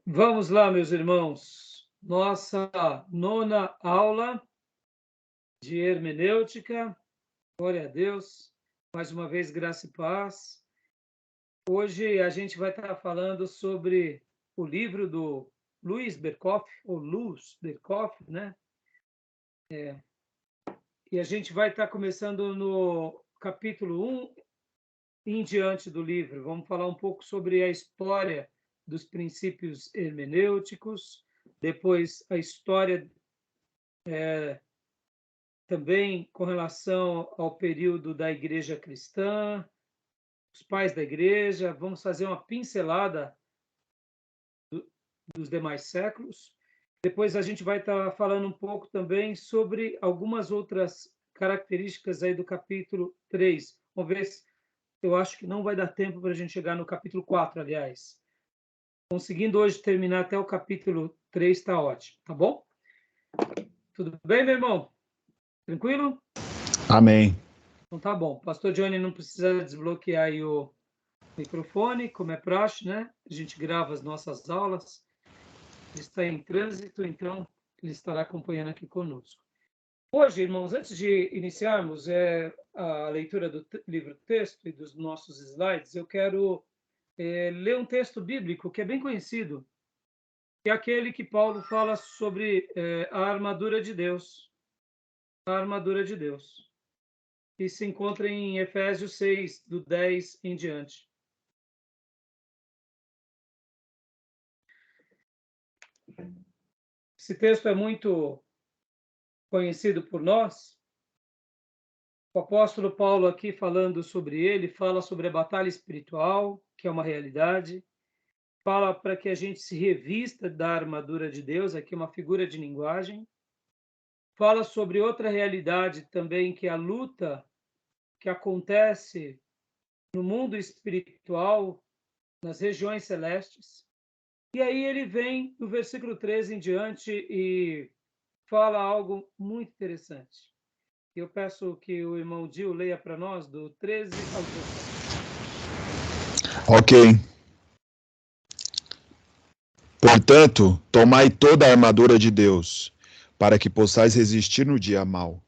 Vamos lá, meus irmãos. Nossa nona aula de hermenêutica. Glória a Deus. Mais uma vez, graça e paz. Hoje a gente vai estar falando sobre o livro do Luiz Berkhoff, ou Luz Berkhoff, né? E a gente vai estar começando no capítulo 1 em diante do livro. Vamos falar um pouco sobre a história dos princípios hermenêuticos, depois a história também com relação ao período da Igreja Cristã, os pais da Igreja. Vamos fazer uma pincelada dos demais séculos. Depois a gente vai estar falando um pouco também sobre algumas outras características aí do capítulo 3. Vamos ver se eu acho que não vai dar tempo para a gente chegar no capítulo 4, aliás. Conseguindo hoje terminar até o capítulo 3, está ótimo, tá bom? Tudo bem, meu irmão? Tranquilo? Amém. Então tá bom. Pastor Johnny não precisa desbloquear aí o microfone, como é praxe, né? A gente grava as nossas aulas. Ele está em trânsito, então ele estará acompanhando aqui conosco. Hoje, irmãos, antes de iniciarmos a leitura do livro texto e dos nossos slides, eu quero ler um texto bíblico que é bem conhecido, que é aquele que Paulo fala sobre a armadura de Deus. A armadura de Deus. Que se encontra em Efésios 6, do 10 em diante. Esse texto é muito conhecido por nós. O apóstolo Paulo aqui falando sobre ele, fala sobre a batalha espiritual, que é uma realidade. Fala para que a gente se revista da armadura de Deus, aqui uma figura de linguagem. Fala sobre outra realidade também, que é a luta que acontece no mundo espiritual, nas regiões celestes. E aí ele vem do versículo 13 em diante e fala algo muito interessante. Eu peço que o irmão Gil leia para nós do 13 ao 17. Ok. Portanto, tomai toda a armadura de Deus, para que possais resistir no dia mau.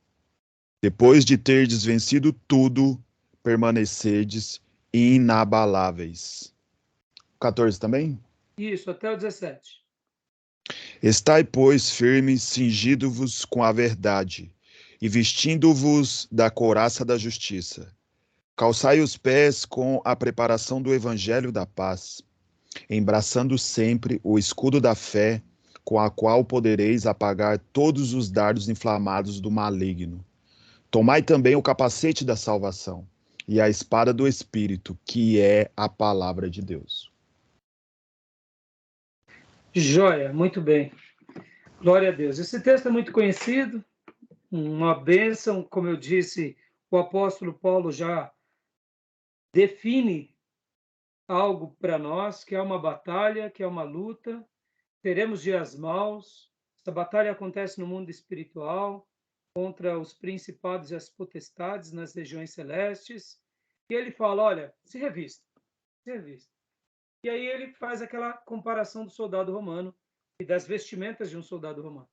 Depois de terdes vencido tudo, permanecerdes inabaláveis. 14 também? Isso, até o 17. Estai, pois, firmes, cingido-vos com a verdade, e vestindo-vos da couraça da justiça. Calçai os pés com a preparação do evangelho da paz, embraçando sempre o escudo da fé, com a qual podereis apagar todos os dardos inflamados do maligno. Tomai também o capacete da salvação e a espada do Espírito, que é a palavra de Deus. Joia, muito bem. Glória a Deus. Esse texto é muito conhecido, uma bênção, como eu disse, o apóstolo Paulo já define algo para nós, que é uma batalha, que é uma luta. Teremos dias maus. Essa batalha acontece no mundo espiritual, contra os principados e as potestades nas regiões celestes. E ele fala, olha, se revista, se revista. E aí ele faz aquela comparação do soldado romano e das vestimentas de um soldado romano.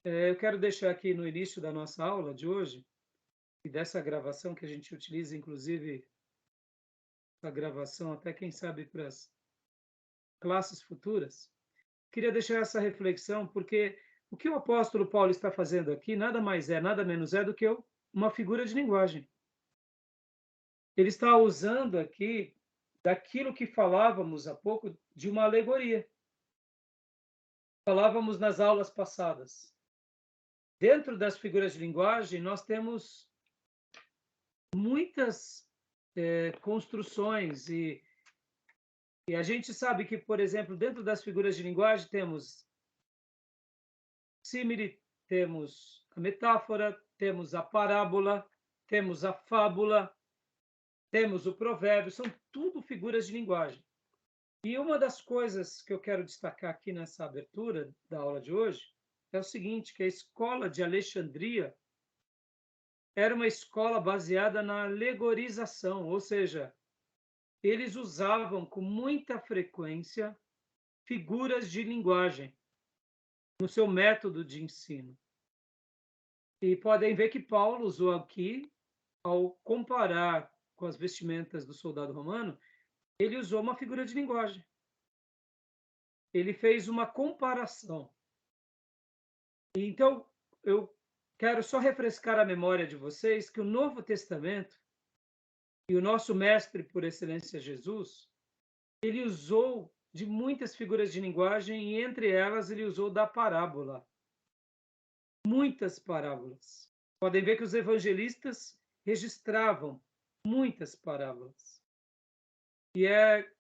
Eu quero deixar aqui no início da nossa aula de hoje, e dessa gravação que a gente utiliza, inclusive, a gravação até, quem sabe, para as classes futuras, queria deixar essa reflexão, porque o que o apóstolo Paulo está fazendo aqui nada mais é, nada menos é do que uma figura de linguagem. Ele está usando aqui daquilo que falávamos há pouco de uma alegoria. Falávamos nas aulas passadas. Dentro das figuras de linguagem, nós temos muitas construções e a gente sabe que, por exemplo, dentro das figuras de linguagem temos símile, temos a metáfora, temos a parábola, temos a fábula, temos o provérbio, são tudo figuras de linguagem. E uma das coisas que eu quero destacar aqui nessa abertura da aula de hoje é o seguinte, que a escola de Alexandria era uma escola baseada na alegorização, ou seja, eles usavam com muita frequência figuras de linguagem no seu método de ensino. E podem ver que Paulo usou aqui, ao comparar com as vestimentas do soldado romano, ele usou uma figura de linguagem. Ele fez uma comparação. Então, eu quero só refrescar a memória de vocês que o Novo Testamento e o nosso mestre por excelência, Jesus, ele usou de muitas figuras de linguagem e entre elas ele usou da parábola. Muitas parábolas. Podem ver que os evangelistas registravam muitas parábolas. E é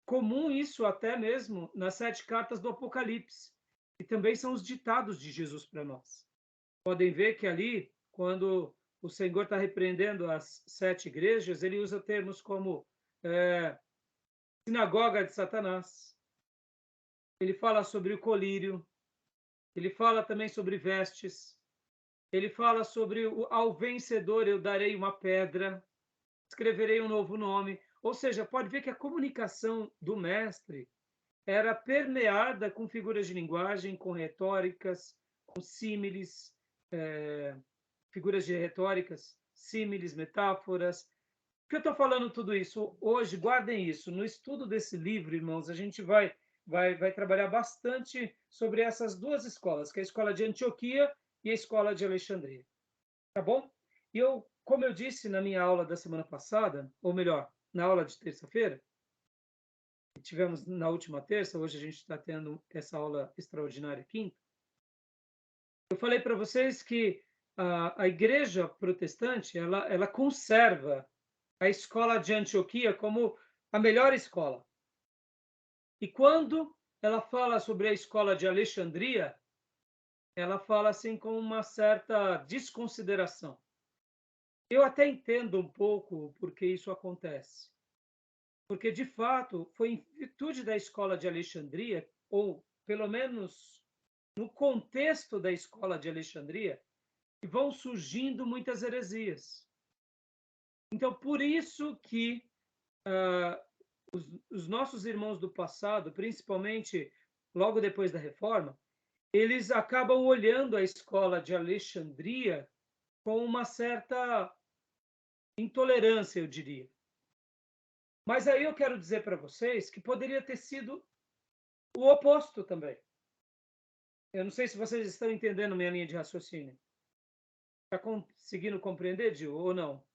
comum isso até mesmo nas 7 cartas do Apocalipse, que também são os ditados de Jesus para nós. Podem ver que ali, quando o Senhor está repreendendo as 7 igrejas, ele usa termos como sinagoga de Satanás. Ele fala sobre o colírio. Ele fala também sobre vestes. Ele fala sobre ao vencedor eu darei uma pedra, escreverei um novo nome. Ou seja, pode ver que a comunicação do mestre era permeada com figuras de linguagem, com retóricas, com símiles, figuras de retóricas, símiles, metáforas. Por que eu estou falando tudo isso? Hoje, guardem isso. No estudo desse livro, irmãos, a gente vai trabalhar bastante sobre essas duas escolas, que é a escola de Antioquia e a escola de Alexandria. Tá bom? E como eu disse na minha aula da semana passada, ou melhor, na aula de terça-feira, que tivemos na última terça, hoje a gente está tendo essa aula extraordinária quinta, eu falei para vocês que a igreja protestante, ela conserva a escola de Antioquia como a melhor escola. E quando ela fala sobre a escola de Alexandria, ela fala assim com uma certa desconsideração. Eu até entendo um pouco por que isso acontece. Porque, de fato, foi em virtude da escola de Alexandria, ou pelo menos no contexto da escola de Alexandria, que vão surgindo muitas heresias. Então, por isso que os nossos irmãos do passado, principalmente logo depois da Reforma, eles acabam olhando a escola de Alexandria com uma certa intolerância, eu diria. Mas aí eu quero dizer para vocês que poderia ter sido o oposto também. Eu não sei se vocês estão entendendo minha linha de raciocínio. Está conseguindo compreender, Gil, ou não?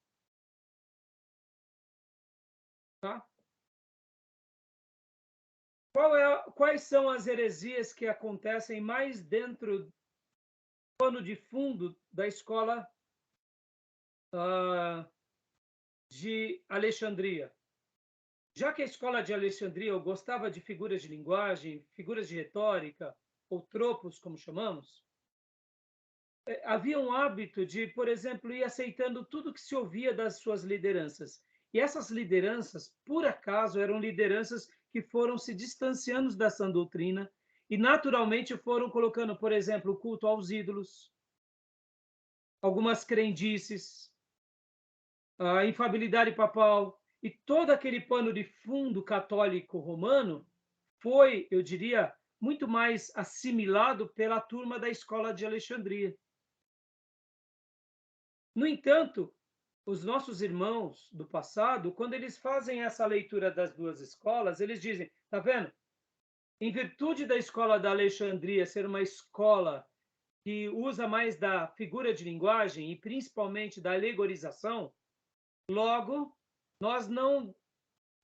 Tá? Quais são as heresias que acontecem mais dentro do pano de fundo da escola de Alexandria? Já que a escola de Alexandria eu gostava de figuras de linguagem, figuras de retórica, ou tropos, como chamamos, havia um hábito de, por exemplo, ir aceitando tudo que se ouvia das suas lideranças. E essas lideranças, por acaso, eram lideranças que foram se distanciando da sã doutrina e, naturalmente, foram colocando, por exemplo, o culto aos ídolos, algumas crendices, a infabilidade papal, e todo aquele pano de fundo católico romano foi, eu diria, muito mais assimilado pela turma da escola de Alexandria. No entanto, os nossos irmãos do passado, quando eles fazem essa leitura das duas escolas, eles dizem, tá vendo? Em virtude da escola da Alexandria ser uma escola que usa mais da figura de linguagem e principalmente da alegorização, logo, nós não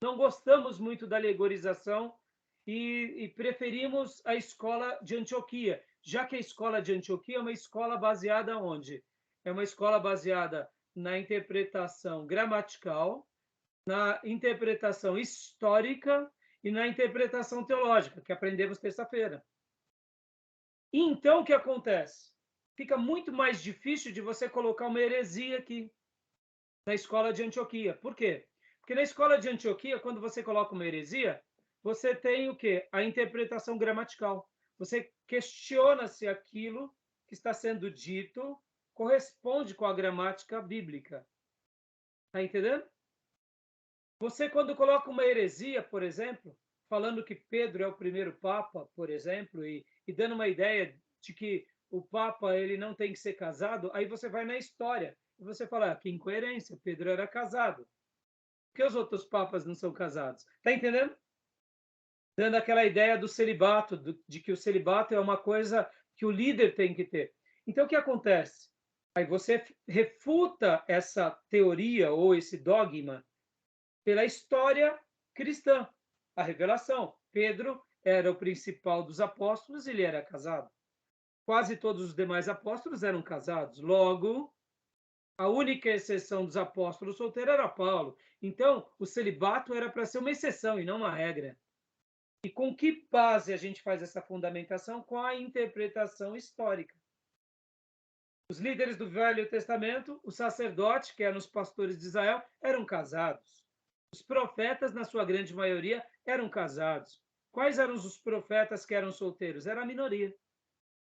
gostamos muito da alegorização e preferimos a escola de Antioquia, já que a escola de Antioquia é uma escola baseada onde? É uma escola baseada na interpretação gramatical, na interpretação histórica e na interpretação teológica, que aprendemos terça-feira. E então, o que acontece? Fica muito mais difícil de você colocar uma heresia aqui na escola de Antioquia. Por quê? Porque na escola de Antioquia, quando você coloca uma heresia, você tem o quê? A interpretação gramatical. Você questiona se aquilo que está sendo dito corresponde com a gramática bíblica. Está entendendo? Você, quando coloca uma heresia, por exemplo, falando que Pedro é o primeiro Papa, por exemplo, e dando uma ideia de que o Papa ele não tem que ser casado, aí você vai na história e você fala, que incoerência, Pedro era casado. Por que os outros papas não são casados? Está entendendo? Dando aquela ideia do celibato, de que o celibato é uma coisa que o líder tem que ter. Então, o que acontece? Aí você refuta essa teoria ou esse dogma pela história cristã, a revelação. Pedro era o principal dos apóstolos, ele era casado. Quase todos os demais apóstolos eram casados. Logo, a única exceção dos apóstolos solteiros era Paulo. Então, o celibato era para ser uma exceção e não uma regra. E com que base a gente faz essa fundamentação? Com a interpretação histórica. Os líderes do Velho Testamento, os sacerdotes, que eram os pastores de Israel, eram casados. Os profetas, na sua grande maioria, eram casados. Quais eram os profetas que eram solteiros? Era a minoria.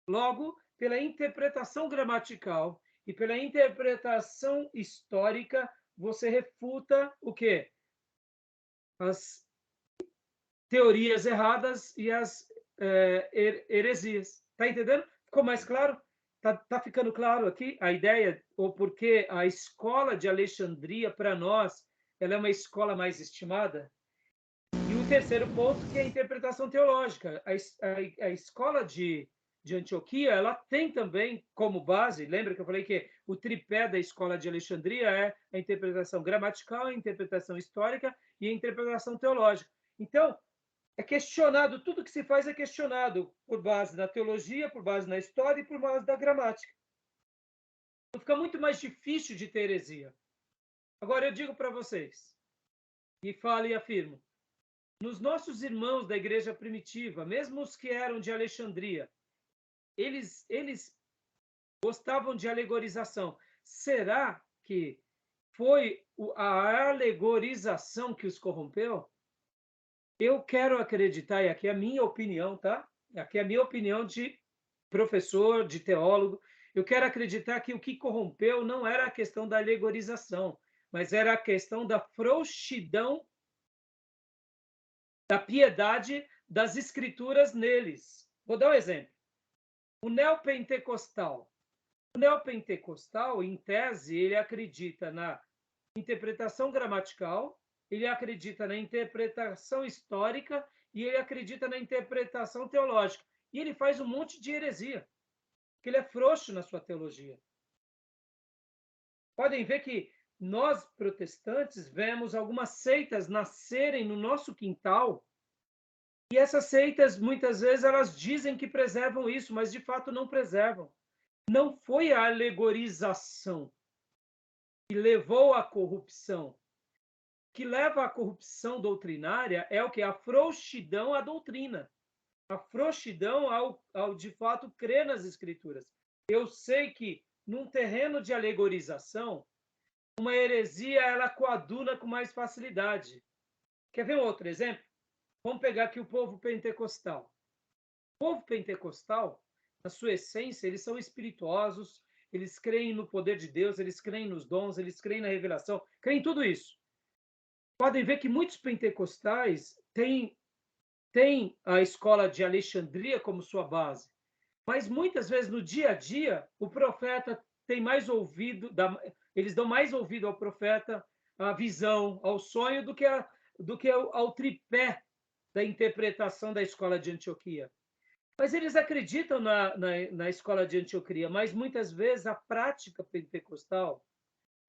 Logo, pela interpretação gramatical e pela interpretação histórica, você refuta o quê? As teorias erradas e as heresias. Está entendendo? Ficou mais claro? Tá ficando claro aqui a ideia, ou porque a escola de Alexandria, para nós, ela é uma escola mais estimada? E o terceiro ponto, que é a interpretação teológica. A escola de Antioquia, ela tem também como base, lembra que eu falei que o tripé da escola de Alexandria é a interpretação gramatical, a interpretação histórica e a interpretação teológica. Então, é questionado, tudo que se faz é questionado por base na teologia, por base na história e por base da gramática. Então fica muito mais difícil de ter heresia. Agora eu digo para vocês, e falo e afirmo, nos nossos irmãos da igreja primitiva, mesmo os que eram de Alexandria, eles gostavam de alegorização. Será que foi a alegorização que os corrompeu? Eu quero acreditar, e aqui é a minha opinião, tá? Aqui é a minha opinião de professor, de teólogo. Eu quero acreditar que o que corrompeu não era a questão da alegorização, mas era a questão da frouxidão, da piedade das escrituras neles. Vou dar um exemplo. O neopentecostal. O neopentecostal, em tese, ele acredita na interpretação gramatical, ele acredita na interpretação histórica e ele acredita na interpretação teológica. E ele faz um monte de heresia, que ele é frouxo na sua teologia. Podem ver que nós, protestantes, vemos algumas seitas nascerem no nosso quintal, e essas seitas, muitas vezes, elas dizem que preservam isso, mas de fato não preservam. Não foi a alegorização que levou à corrupção. O que leva à corrupção doutrinária é o que? A frouxidão à doutrina. A frouxidão ao de fato crer nas escrituras. Eu sei que num terreno de alegorização, uma heresia ela coaduna com mais facilidade. Quer ver um outro exemplo? Vamos pegar aqui o povo pentecostal. O povo pentecostal, na sua essência, eles são espirituosos, eles creem no poder de Deus, eles creem nos dons, eles creem na revelação, creem em tudo isso. Podem ver que muitos pentecostais têm a escola de Alexandria como sua base, mas muitas vezes no dia a dia o profeta tem mais ouvido, eles dão mais ouvido ao profeta, à visão, ao sonho, do que ao tripé da interpretação da escola de Antioquia. Mas eles acreditam na escola de Antioquia, mas muitas vezes a prática pentecostal,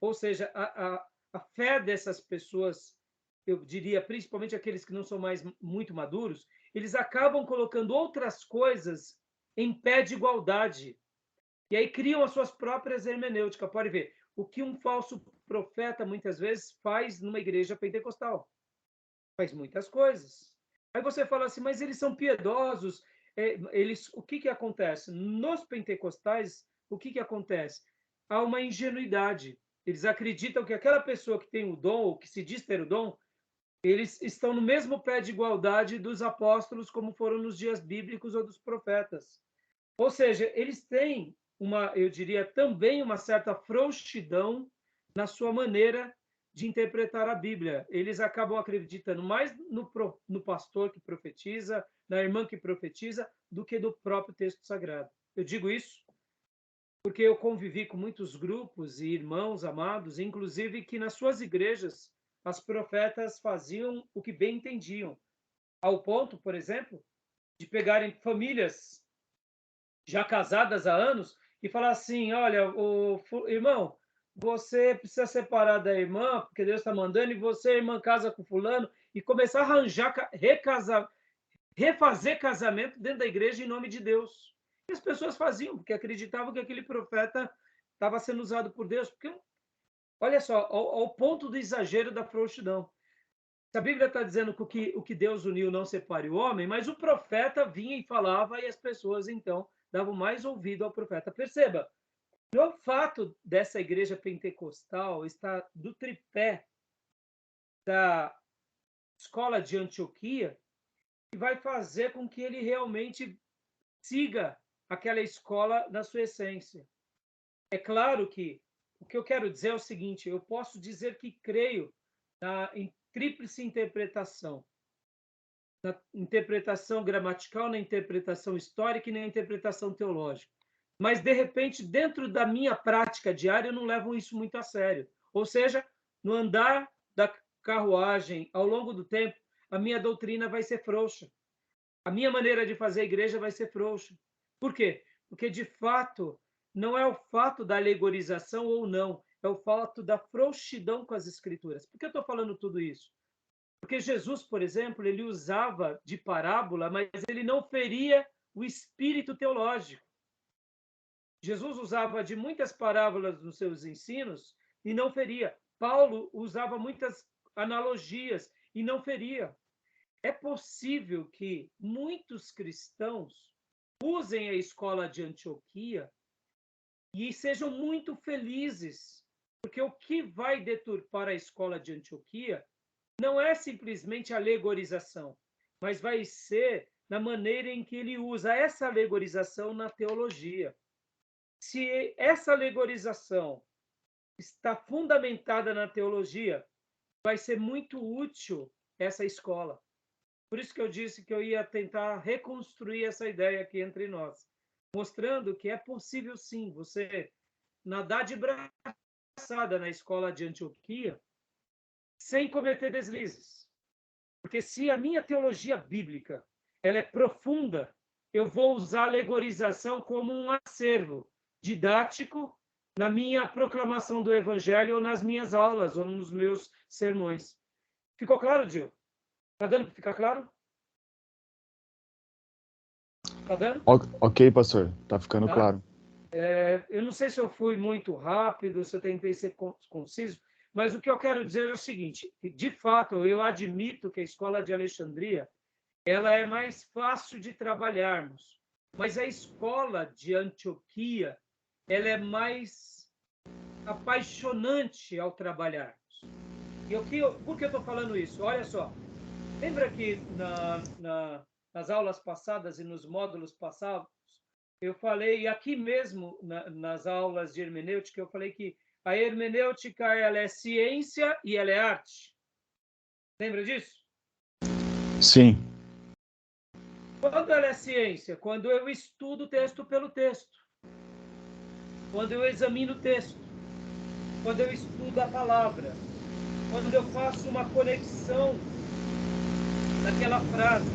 ou seja, a fé dessas pessoas, eu diria, principalmente aqueles que não são mais muito maduros, eles acabam colocando outras coisas em pé de igualdade. E aí criam as suas próprias hermenêuticas. Pode ver, o que um falso profeta, muitas vezes, faz numa igreja pentecostal. Faz muitas coisas. Aí você fala assim, mas eles são piedosos. O que acontece? Nos pentecostais, o que acontece? Há uma ingenuidade. Eles acreditam que aquela pessoa que tem o dom, ou que se diz ter o dom, eles estão no mesmo pé de igualdade dos apóstolos, como foram nos dias bíblicos ou dos profetas. Ou seja, eles têm eu diria, também uma certa frouxidão na sua maneira de interpretar a Bíblia. Eles acabam acreditando mais no pastor que profetiza, na irmã que profetiza, do que do próprio texto sagrado. Eu digo isso porque eu convivi com muitos grupos e irmãos amados, inclusive que nas suas igrejas as profetas faziam o que bem entendiam, ao ponto, por exemplo, de pegarem famílias já casadas há anos e falar assim: olha, irmão, você precisa separar da irmã, porque Deus está mandando, e você, irmã, casa com fulano, e começar a arranjar, refazer casamento dentro da igreja em nome de Deus. E as pessoas faziam, porque acreditavam que aquele profeta estava sendo usado por Deus. Porque, olha só, ao ponto do exagero da frouxidão. A Bíblia está dizendo que o que Deus uniu não separe o homem, mas o profeta vinha e falava e as pessoas, então, davam mais ouvido ao profeta. Perceba, não é o fato dessa igreja pentecostal estar do tripé da escola de Antioquia que vai fazer com que ele realmente siga aquela escola na sua essência. É claro que o que eu quero dizer é o seguinte: eu posso dizer que creio em tríplice interpretação. Na interpretação gramatical, na interpretação histórica e na interpretação teológica. Mas, de repente, dentro da minha prática diária, eu não levo isso muito a sério. Ou seja, no andar da carruagem, ao longo do tempo, a minha doutrina vai ser frouxa. A minha maneira de fazer a igreja vai ser frouxa. Por quê? Porque, de fato, não é o fato da alegorização ou não, é o fato da frouxidão com as escrituras. Por que eu estou falando tudo isso? Porque Jesus, por exemplo, ele usava de parábola, mas ele não feria o espírito teológico. Jesus usava de muitas parábolas nos seus ensinos e não feria. Paulo usava muitas analogias e não feria. É possível que muitos cristãos usem a escola de Antioquia e sejam muito felizes, porque o que vai deturpar a escola de Antioquia não é simplesmente alegorização, mas vai ser na maneira em que ele usa essa alegorização na teologia. Se essa alegorização está fundamentada na teologia, vai ser muito útil essa escola. Por isso que eu disse que eu ia tentar reconstruir essa ideia aqui entre nós, mostrando que é possível sim você nadar de braçada na escola de Antioquia sem cometer deslizes. Porque se a minha teologia bíblica ela é profunda, eu vou usar a alegorização como um acervo didático na minha proclamação do evangelho ou nas minhas aulas ou nos meus sermões. Ficou claro, Gil? Está dando para ficar claro? Está dando? Ok, pastor. Está ficando claro. Eu não sei se eu fui muito rápido, se eu tentei ser conciso, mas o que eu quero dizer é o seguinte: de fato, eu admito que a escola de Alexandria ela é mais fácil de trabalharmos, mas a escola de Antioquia ela é mais apaixonante ao trabalharmos. Por que eu estou falando isso? Olha só, lembra que nas aulas passadas e nos módulos passados, eu falei, aqui mesmo nas aulas de hermenêutica, eu falei que a hermenêutica ela é ciência e ela é arte. Lembra disso? Sim. Quando ela é ciência? Quando eu estudo texto pelo texto. Quando eu examino o texto. Quando eu estudo a palavra. Quando eu faço uma conexão naquela frase.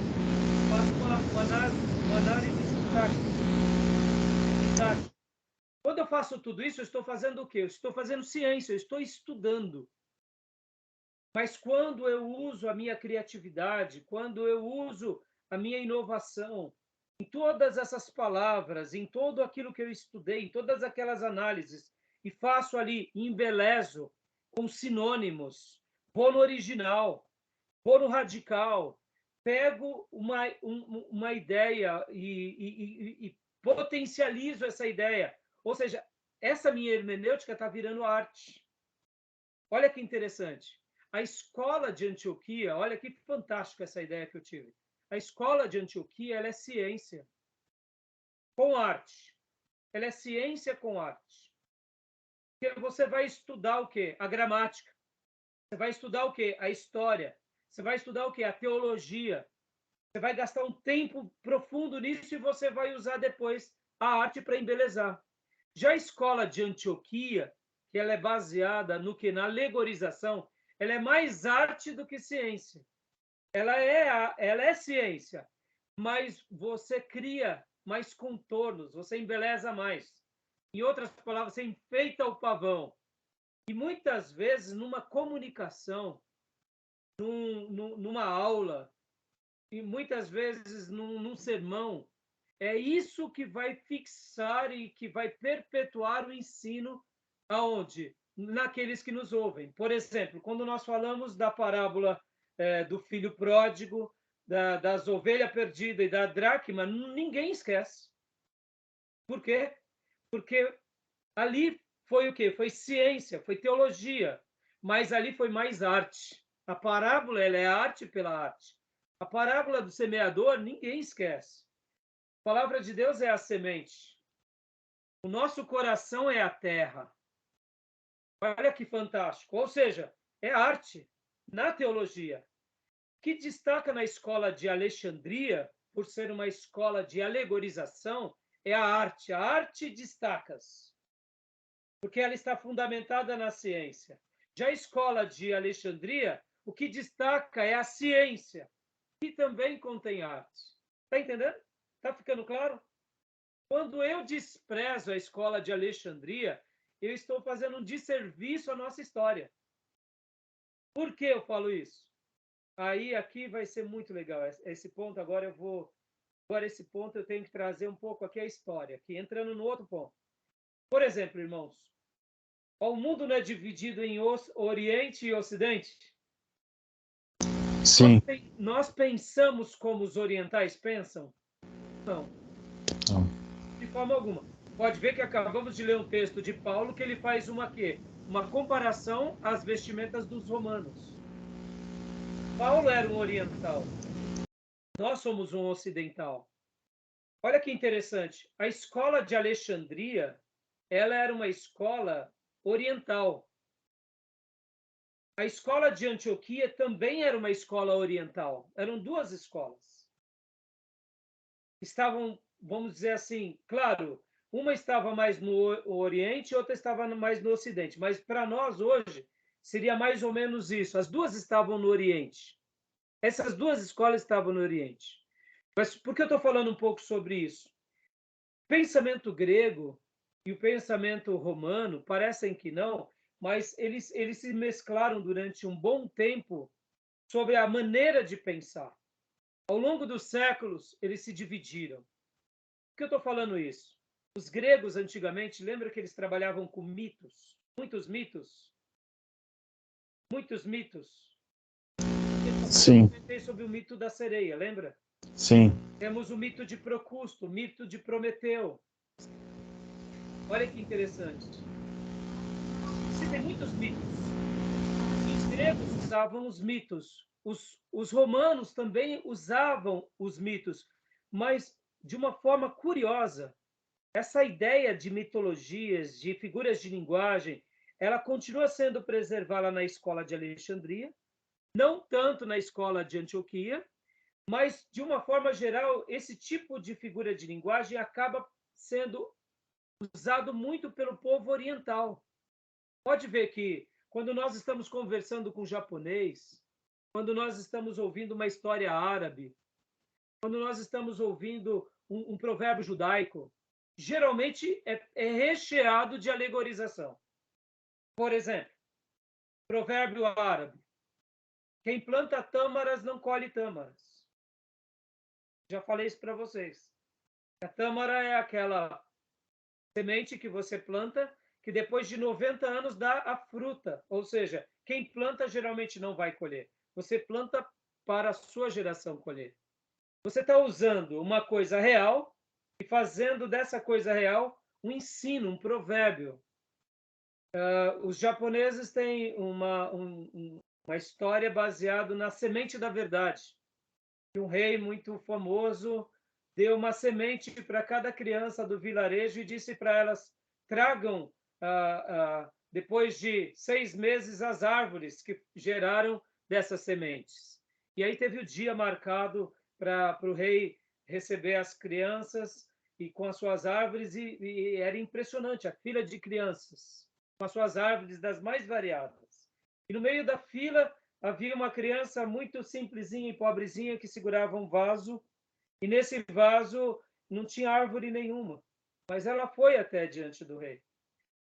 Faço uma análise sintática. Quando eu faço tudo isso, eu estou fazendo o quê? Eu estou fazendo ciência, eu estou estudando. Mas quando eu uso a minha criatividade, quando eu uso a minha inovação, em todas essas palavras, em todo aquilo que eu estudei, em todas aquelas análises, e faço ali, embelezo com sinônimos, vou no original, vou no radical, pego uma ideia e potencializo essa ideia. Ou seja, essa minha hermenêutica está virando arte. Olha que interessante. A escola de Antioquia, olha que fantástica essa ideia que eu tive. A escola de Antioquia, ela é ciência com arte. Ela é ciência com arte. Porque você vai estudar o quê? A gramática. Você vai estudar o quê? A história. Você vai estudar o quê? A teologia. Você vai gastar um tempo profundo nisso e você vai usar depois a arte para embelezar. Já a escola de Antioquia, que ela é baseada no que? Na alegorização, ela é mais arte do que ciência. Ela é ciência, mas você cria mais contornos, você embeleza mais. Em outras palavras, você enfeita o pavão. E muitas vezes, numa comunicação, numa aula, e muitas vezes num sermão, é isso que vai fixar e que vai perpetuar o ensino aonde? Naqueles que nos ouvem. Por exemplo, quando nós falamos da parábola do filho pródigo, das ovelhas perdidas e da dracma, ninguém esquece. Por quê? Porque ali foi o quê? Foi ciência, foi teologia, mas ali foi mais arte. A parábola ela é arte pela arte. A parábola do semeador, ninguém esquece. A palavra de Deus é a semente. O nosso coração é a terra. Olha que fantástico. Ou seja, é arte na teologia. O que destaca na escola de Alexandria, por ser uma escola de alegorização, é a arte. A arte destaca-se, porque ela está fundamentada na ciência. Já a escola de Alexandria, o que destaca é a ciência, que também contém arte. Está entendendo? Está ficando claro? Quando eu desprezo a escola de Alexandria, eu estou fazendo um desserviço à nossa história. Por que eu falo isso? Aí aqui vai ser muito legal. Esse ponto agora esse ponto eu tenho que trazer um pouco aqui a história, aqui entrando no outro ponto. Por exemplo, irmãos, o mundo não é dividido em Oriente e Ocidente? Sim. Nós pensamos como os orientais pensam? Não. Não. De forma alguma. Pode ver que acabamos de ler um texto de Paulo que ele faz uma comparação às vestimentas dos romanos. Paulo era um oriental. Nós somos um ocidental. Olha que interessante. A escola de Alexandria, ela era uma escola oriental. A escola de Antioquia também era uma escola oriental. Eram duas escolas. Estavam, vamos dizer assim, claro, uma estava mais no Oriente, outra estava mais no Ocidente. Mas para nós hoje seria mais ou menos isso. As duas estavam no Oriente. Essas duas escolas estavam no Oriente. Mas por que eu estou falando um pouco sobre isso? O pensamento grego e o pensamento romano parecem que não, mas eles se mesclaram durante um bom tempo sobre a maneira de pensar. Ao longo dos séculos, eles se dividiram. Por que eu estou falando isso? Os gregos, antigamente, lembra que eles trabalhavam com mitos? Muitos mitos? Muitos mitos. Sim. Eu comentei sobre o mito da sereia, lembra? Sim. Temos o mito de Procusto, o mito de Prometeu. Olha que interessante. Existem muitos mitos. Os gregos usavam os mitos. Os romanos também usavam os mitos, mas de uma forma curiosa. Essa ideia de mitologias, de figuras de linguagem, ela continua sendo preservada na escola de Alexandria, não tanto na escola de Antioquia, mas, de uma forma geral, esse tipo de figura de linguagem acaba sendo usado muito pelo povo oriental. Pode ver que, quando nós estamos conversando com japonês, quando nós estamos ouvindo uma história árabe, quando nós estamos ouvindo um provérbio judaico, geralmente é recheado de alegorização. Por exemplo, provérbio árabe: quem planta tâmaras não colhe tâmaras. Já falei isso para vocês. A tâmara é aquela semente que você planta que depois de 90 anos dá a fruta. Ou seja, quem planta geralmente não vai colher. Você planta para a sua geração colher. Você está usando uma coisa real e fazendo dessa coisa real um ensino, um provérbio. Os japoneses têm uma história baseada na semente da verdade. Um rei muito famoso deu uma semente para cada criança do vilarejo e disse para elas: tragam, depois de 6 meses, as árvores que geraram dessas sementes. E aí teve o dia marcado para o rei receber as crianças e com as suas árvores, e era impressionante a fila de crianças, com as suas árvores das mais variadas. E no meio da fila havia uma criança muito simplesinha e pobrezinha que segurava um vaso, e nesse vaso não tinha árvore nenhuma, mas ela foi até diante do rei.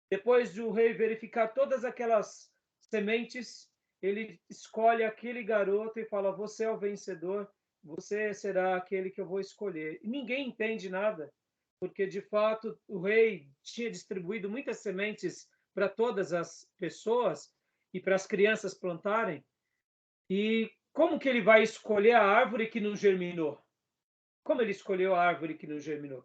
Depois do rei verificar todas aquelas sementes, ele escolhe aquele garoto e fala: você é o vencedor, você será aquele que eu vou escolher. E ninguém entende nada, porque de fato o rei tinha distribuído muitas sementes para todas as pessoas e para as crianças plantarem. E como que ele vai escolher a árvore que não germinou? Como ele escolheu a árvore que não germinou?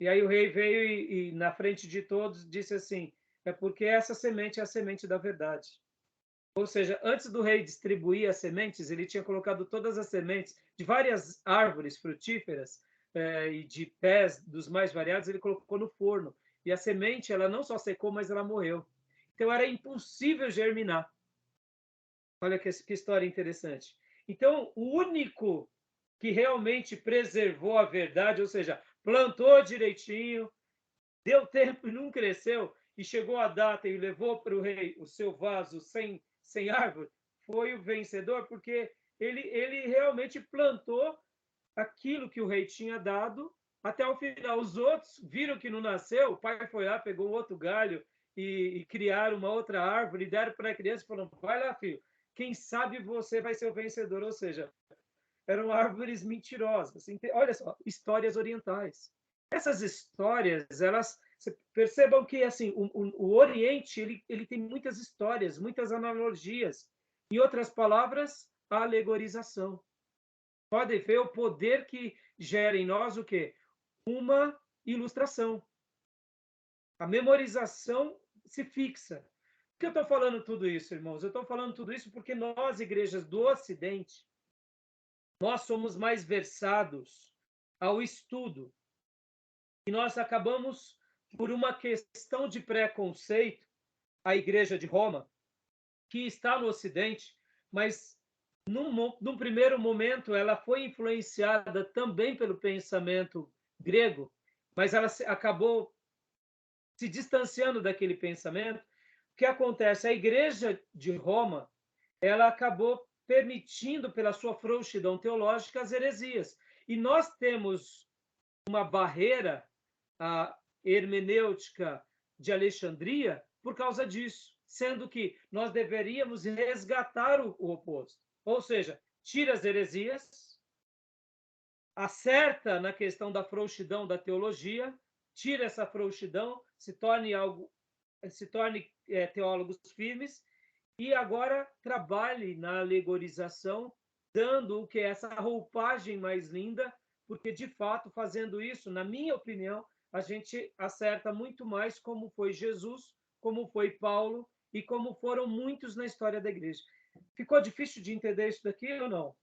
E aí o rei veio e na frente de todos, disse assim: é porque essa semente é a semente da verdade. Ou seja, antes do rei distribuir as sementes, ele tinha colocado todas as sementes de várias árvores frutíferas e de pés dos mais variados, ele colocou no forno. E a semente, ela não só secou, mas ela morreu. Então era impossível germinar. Olha que história interessante. Então, o único que realmente preservou a verdade, ou seja, plantou direitinho, deu tempo e não cresceu, e chegou a data e levou para o rei o seu vaso sem árvore, foi o vencedor, porque ele realmente plantou aquilo que o rei tinha dado até o final. Os outros viram que não nasceu, o pai foi lá, pegou um outro galho e criaram uma outra árvore, e deram para a criança e falaram: vai lá, filho, quem sabe você vai ser o vencedor. Ou seja, eram árvores mentirosas. Olha só, histórias orientais. Essas histórias, elas percebam que assim o Oriente ele tem muitas histórias, muitas analogias. Em outras palavras, a alegorização. Podem ver o poder que gera em nós o quê? Uma ilustração. A memorização se fixa. Por que eu estou falando tudo isso, irmãos? Eu estou falando tudo isso porque nós, igrejas do Ocidente, nós somos mais versados ao estudo. E nós acabamos, por uma questão de preconceito, a Igreja de Roma, que está no Ocidente, mas num primeiro momento ela foi influenciada também pelo pensamento grego, mas ela acabou se distanciando daquele pensamento. O que acontece? A Igreja de Roma, ela acabou permitindo, pela sua frouxidão teológica, as heresias. E nós temos uma barreira, a hermenêutica de Alexandria, por causa disso, sendo que nós deveríamos resgatar o oposto. Ou seja, tira as heresias, acerta na questão da frouxidão da teologia, tira essa frouxidão, se torne teólogos firmes, e agora trabalhe na alegorização, dando o que é essa roupagem mais linda, porque, de fato, fazendo isso, na minha opinião, a gente acerta muito mais como foi Jesus, como foi Paulo e como foram muitos na história da igreja. Ficou difícil de entender isso daqui ou não?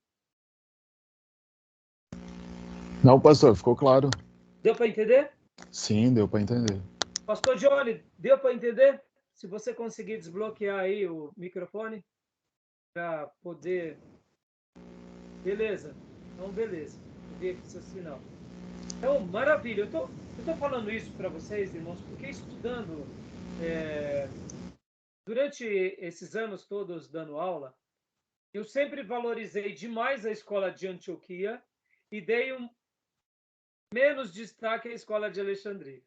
Não, pastor, ficou claro. Deu para entender? Sim, deu para entender. Pastor Johnny, deu para entender? Se você conseguir desbloquear aí o microfone para poder... Beleza. Então, beleza. Vi aqui seu sinal. Então, maravilha. Eu tô falando isso para vocês, irmãos, porque estudando durante esses anos todos dando aula, eu sempre valorizei demais a escola de Antioquia e dei menos destaque à escola de Alexandria.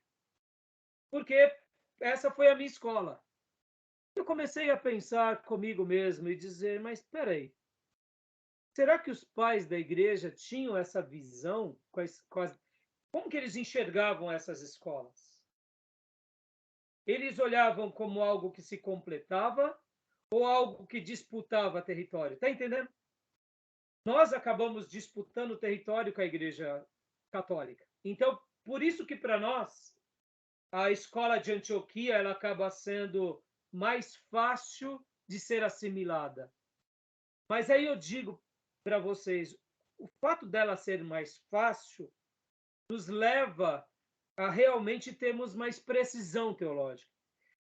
Porque essa foi a minha escola. Eu comecei a pensar comigo mesmo e dizer, mas espera aí, será que os pais da igreja tinham essa visão? Como que eles enxergavam essas escolas? Eles olhavam como algo que se completava ou algo que disputava território? Está entendendo? Nós acabamos disputando território com a Igreja Católica. Então, por isso que para nós a escola de Antioquia ela acaba sendo mais fácil de ser assimilada. Mas aí eu digo para vocês, o fato dela ser mais fácil nos leva a realmente termos mais precisão teológica.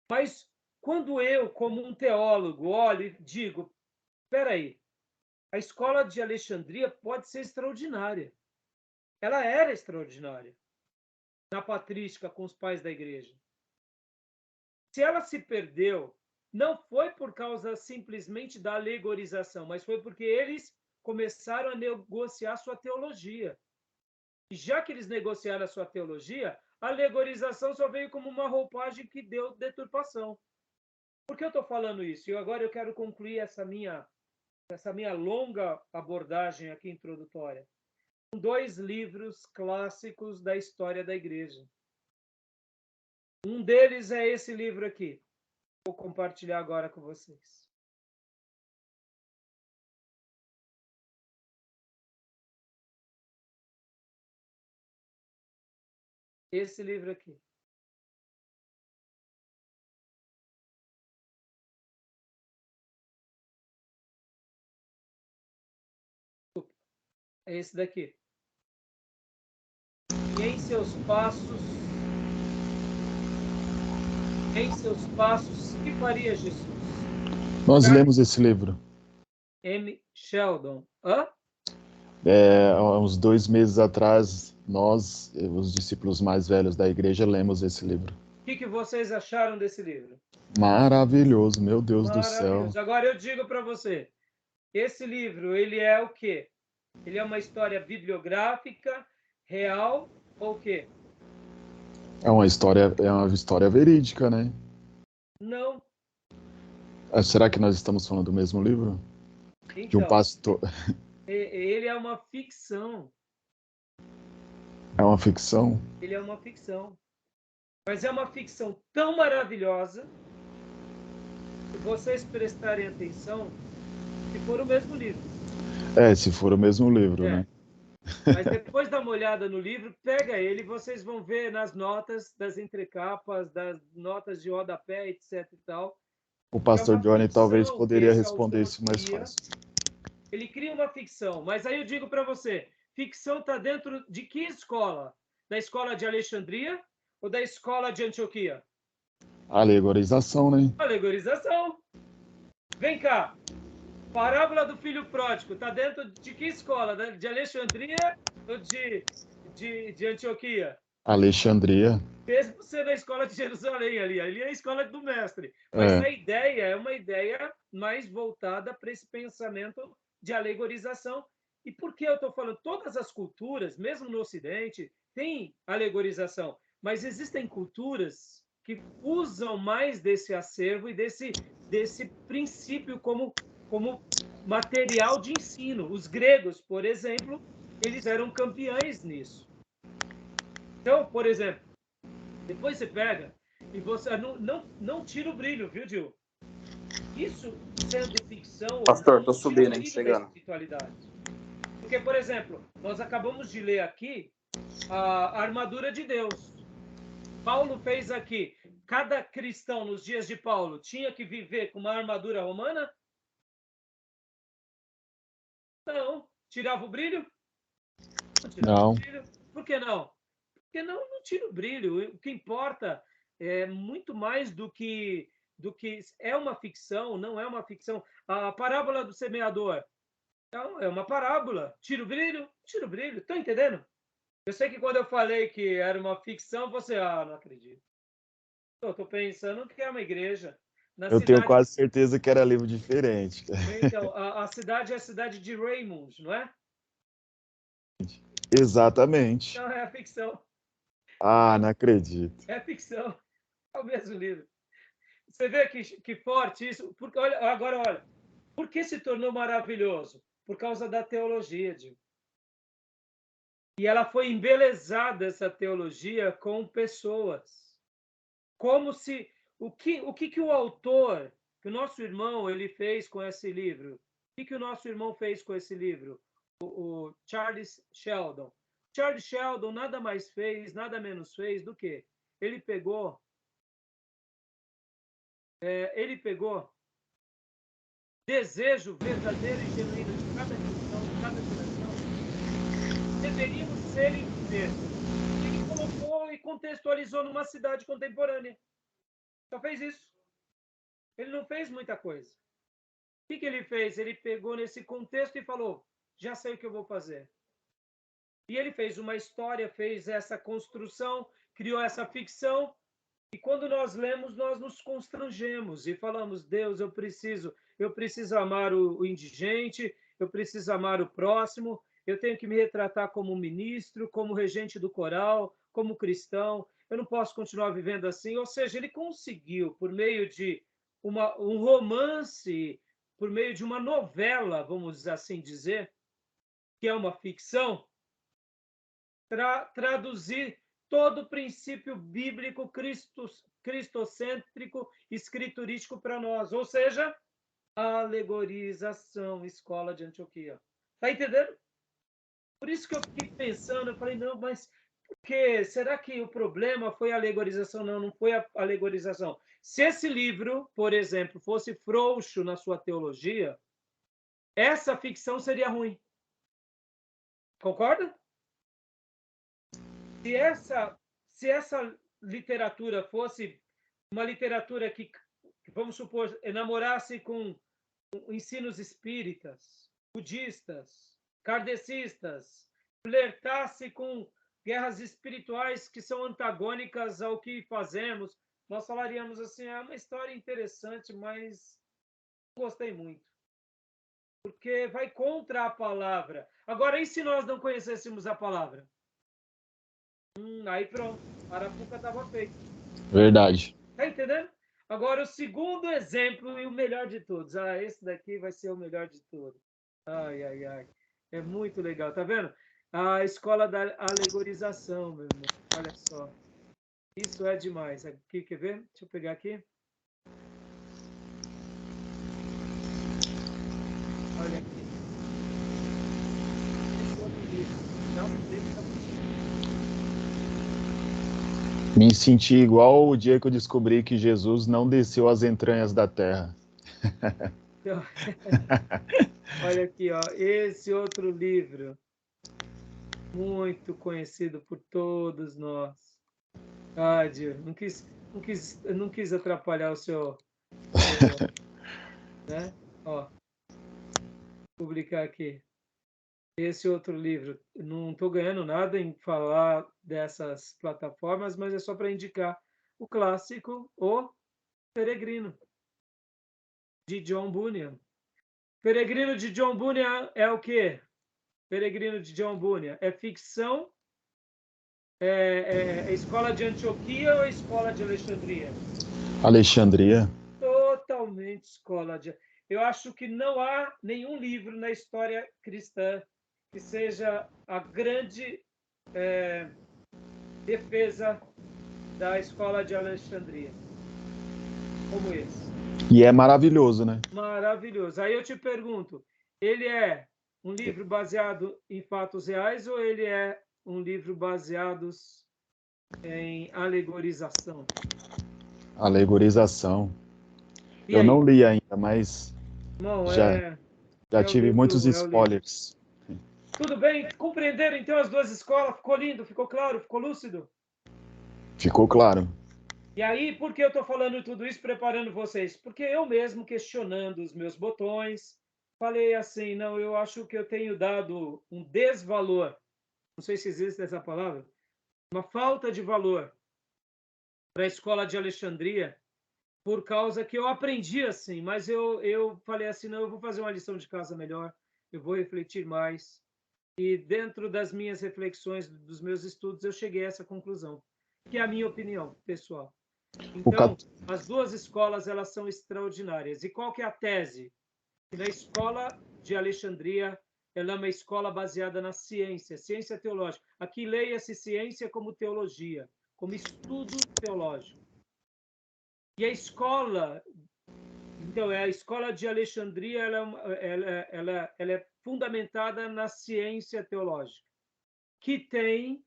Mas quando eu, como um teólogo, olho e digo, espera aí, a escola de Alexandria pode ser extraordinária. Ela era extraordinária na patrística com os pais da igreja. Se ela se perdeu, não foi por causa simplesmente da alegorização, mas foi porque eles começaram a negociar sua teologia. E já que eles negociaram a sua teologia, a alegorização só veio como uma roupagem que deu deturpação. Por que eu estou falando isso? E agora eu quero concluir essa minha longa abordagem aqui introdutória com 2 livros clássicos da história da igreja. Um deles é esse livro aqui. Vou compartilhar agora com vocês. Esse livro aqui. É esse daqui. E em seus passos, que faria Jesus? Nós lemos esse livro. M. Sheldon. Hã? Há uns 2 meses atrás, nós, os discípulos mais velhos da igreja, lemos esse livro. O que vocês acharam desse livro? Maravilhoso, meu Deus do céu. Maravilhoso. Agora eu digo para você, esse livro, ele é o quê? Ele é uma história bibliográfica, real ou o quê? É uma história verídica, né? Não. Será que nós estamos falando do mesmo livro? Então, De um pastor. Ele é uma ficção. É uma ficção? Ele é uma ficção. Mas é uma ficção tão maravilhosa, se vocês prestarem atenção, se for o mesmo livro. Se for o mesmo livro, né? Mas depois dá uma olhada no livro, pega ele, vocês vão ver nas notas das entrecapas, das notas de rodapé, etc e tal. O pastor Johnny talvez poderia responder isso mais cria. fácil. Ele cria uma ficção, mas aí eu digo para você, ficção está dentro de que escola? Da escola de Alexandria ou da escola de Antioquia? Alegorização, né? Alegorização. Vem cá. Parábola do filho pródigo está dentro de que escola? De Alexandria ou de Antioquia? Alexandria. Mesmo você na escola de Jerusalém ali é a escola do mestre. Mas a ideia é uma ideia mais voltada para esse pensamento de alegorização. E por que eu estou falando? Todas as culturas, mesmo no Ocidente, têm alegorização, mas existem culturas que usam mais desse acervo e desse princípio como material de ensino. Os gregos, por exemplo, eles eram campeões nisso. Então, por exemplo, depois você pega e você não tira o brilho, viu, Gil? Isso sendo ficção. Pastor, tô subindo, hein? Chegando. Porque, por exemplo, nós acabamos de ler aqui a armadura de Deus. Paulo fez aqui. Cada cristão nos dias de Paulo tinha que viver com uma armadura romana? Não. Tirava o brilho? Não. O brilho. Por que não? Porque não tira o brilho. O que importa é muito mais do que é uma ficção, não é uma ficção. A parábola do semeador é uma parábola. Tira o brilho? Tira o brilho. Estão entendendo? Eu sei que quando eu falei que era uma ficção, você... não acredito. Estou pensando que é uma igreja. Tenho quase certeza que era livro diferente. Então, a cidade é a cidade de Raymond, não é? Exatamente. Não, é a ficção. Não acredito. É ficção. É o mesmo livro. Você vê que forte isso? Porque, olha. Por que se tornou maravilhoso? Por causa da teologia, Gil. E ela foi embelezada, essa teologia, com pessoas. Como se... O que o autor, que o nosso irmão, ele fez com esse livro? O que o nosso irmão fez com esse livro? O Charles Sheldon. Charles Sheldon nada mais fez, nada menos fez do que ele pegou desejo verdadeiro e genuíno de cada cristão, de cada geração, deveríamos ser e viver. Ele colocou e contextualizou numa cidade contemporânea. Só fez isso. Ele não fez muita coisa. O que ele fez? Ele pegou nesse contexto e falou, já sei o que eu vou fazer. E ele fez uma história, fez essa construção, criou essa ficção, e quando nós lemos, nós nos constrangemos e falamos, Deus, eu preciso amar o indigente, eu preciso amar o próximo, eu tenho que me retratar como ministro, como regente do coral, como cristão, eu não posso continuar vivendo assim. Ou seja, ele conseguiu, por meio de um romance, por meio de uma novela, vamos assim dizer, que é uma ficção, traduzir todo o princípio bíblico cristocêntrico, escriturístico para nós, ou seja, a alegorização, escola de Antioquia. Está entendendo? Por isso que eu fiquei pensando, eu falei, não, mas será que o problema foi a alegorização? Não, não foi a alegorização. Se esse livro, por exemplo, fosse frouxo na sua teologia, essa ficção seria ruim. Concorda? Se essa literatura fosse uma literatura que, vamos supor, enamorasse com ensinos espíritas, budistas, kardecistas, flertasse com guerras espirituais que são antagônicas ao que fazemos, nós falaríamos assim, é uma história interessante, mas não gostei muito. Porque vai contra a palavra. Agora, e se nós não conhecêssemos a palavra? Aí pronto, a arapuca estava feita. Verdade. Tá entendendo? Agora, o segundo exemplo e o melhor de todos. Esse daqui vai ser o melhor de todos. Ai, ai, ai. É muito legal, tá vendo? A escola da alegorização, meu irmão. Olha só. Isso é demais. Aqui, quer ver? Deixa eu pegar aqui. Olha aqui. Esse outro livro. Me senti igual o dia que eu descobri que Jesus não desceu às entranhas da terra. Então, olha aqui, ó, esse outro livro, muito conhecido por todos nós. Dio, não quis atrapalhar o seu né? Ó, publicar aqui. Esse outro livro, não estou ganhando nada em falar dessas plataformas, mas é só para indicar o clássico O Peregrino, de John Bunyan. Peregrino de John Bunyan é o quê? Peregrino de John Bunyan é ficção, é escola de Antioquia ou escola de Alexandria? Alexandria. Totalmente escola de... Eu acho que não há nenhum livro na história cristã que seja a grande defesa da escola de Alexandria, como esse. E é maravilhoso, né? Maravilhoso. Aí eu te pergunto, ele é um livro baseado em fatos reais ou ele é um livro baseado em alegorização? Alegorização. E Eu aí? não li ainda, mas Não, já tive muitos spoilers. Tudo bem? Compreenderam então as duas escolas? Ficou lindo? Ficou claro? Ficou lúcido? Ficou claro. E aí, por que eu estou falando tudo isso, preparando vocês? Porque eu mesmo, questionando os meus botões, falei assim, não, eu acho que eu tenho dado um desvalor, não sei se existe essa palavra, uma falta de valor para a escola de Alexandria, por causa que eu aprendi assim, mas eu falei assim, não, eu vou fazer uma lição de casa melhor, eu vou refletir mais. E dentro das minhas reflexões, dos meus estudos, eu cheguei a essa conclusão, que é a minha opinião pessoal. Então, as duas escolas, elas são extraordinárias. E qual que é a tese? Que na escola de Alexandria, ela é uma escola baseada na ciência, ciência teológica. Aqui leia-se ciência como teologia, como estudo teológico. E a escola, então, a escola de Alexandria, ela é fundamentada na ciência teológica, que tem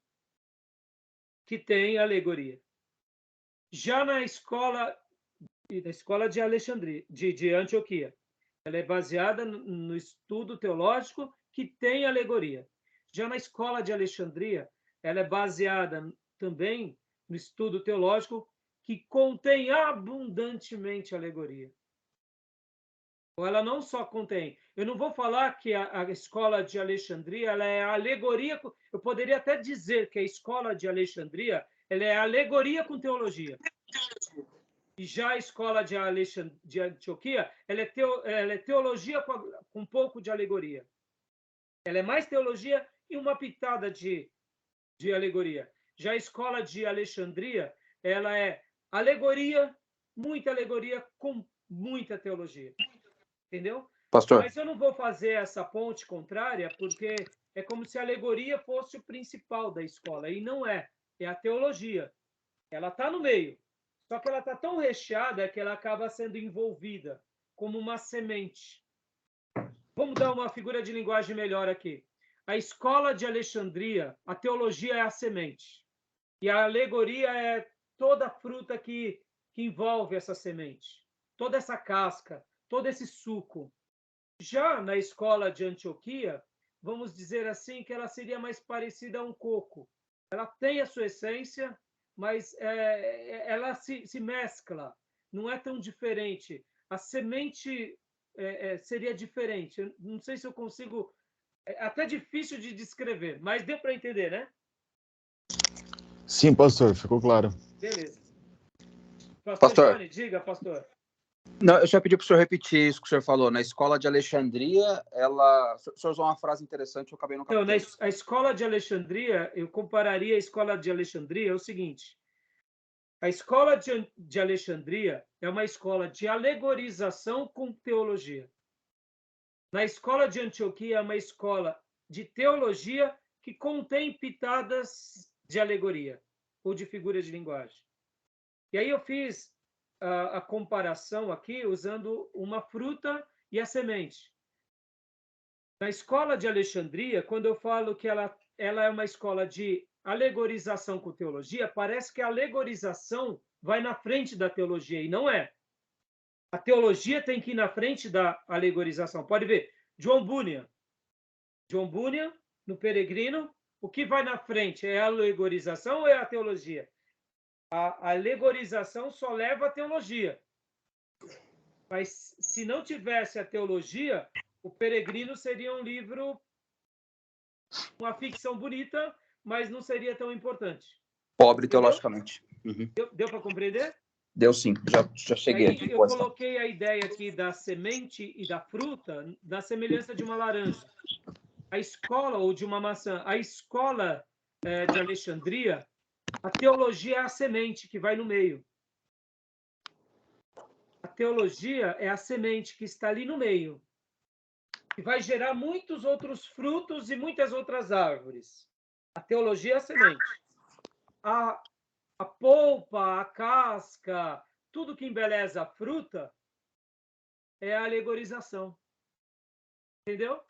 alegoria. Já na escola de Alexandria, de Antioquia, ela é baseada no estudo teológico que tem alegoria. Já na escola de Alexandria, ela é baseada também no estudo teológico que contém abundantemente alegoria. Ou ela não só contém. Eu não vou falar que a escola de Alexandria ela é alegoria. Eu poderia até dizer que a escola de Alexandria ela é alegoria com teologia. E já a escola de Antioquia ela é teologia com um pouco de alegoria. Ela é mais teologia e uma pitada de alegoria. Já a escola de Alexandria ela é alegoria, muita alegoria com muita teologia. Entendeu? Pastor. Mas eu não vou fazer essa ponte contrária, porque é como se a alegoria fosse o principal da escola, e não é. É a teologia. Ela está no meio. Só que ela está tão recheada que ela acaba sendo envolvida como uma semente. Vamos dar uma figura de linguagem melhor aqui. A escola de Alexandria, a teologia é a semente. E a alegoria é toda a fruta que envolve essa semente. Toda essa casca, todo esse suco. Já na escola de Antioquia, vamos dizer assim que ela seria mais parecida a um coco. Ela tem a sua essência, mas ela se mescla, não é tão diferente. A semente seria diferente. Eu não sei se eu consigo... É até difícil de descrever, mas deu para entender, né? Sim, pastor, ficou claro. Beleza. Pastor Johnny, diga, pastor. Não, eu só pedi para o senhor repetir isso que o senhor falou. Na escola de Alexandria, ela... O senhor usou uma frase interessante, eu acabei não captando. Então, a escola de Alexandria, eu compararia a escola de Alexandria, é o seguinte. A escola de Alexandria é uma escola de alegorização com teologia. Na escola de Antioquia é uma escola de teologia que contém pitadas de alegoria ou de figuras de linguagem. E aí eu fiz a comparação aqui usando uma fruta e a semente. Na escola de Alexandria, quando eu falo que ela é uma escola de alegorização com teologia, parece que a alegorização vai na frente da teologia, e não é. A teologia tem que ir na frente da alegorização. Pode ver, João Bunyan, no Peregrino, o que vai na frente é a alegorização ou é a teologia? A alegorização só leva a teologia. Mas se não tivesse a teologia, o Peregrino seria um livro, uma ficção bonita, mas não seria tão importante. Pobre teologicamente. Uhum. Deu para compreender? Deu sim, já cheguei aí, aqui. Eu coloquei a ideia aqui da semente e da fruta na semelhança de uma laranja. A escola, ou de uma maçã, a escola de Alexandria, a teologia é a semente que vai no meio. A teologia é a semente que está ali no meio, que vai gerar muitos outros frutos e muitas outras árvores. A teologia é a semente. A polpa, a casca, tudo que embeleza a fruta é a alegorização. Entendeu?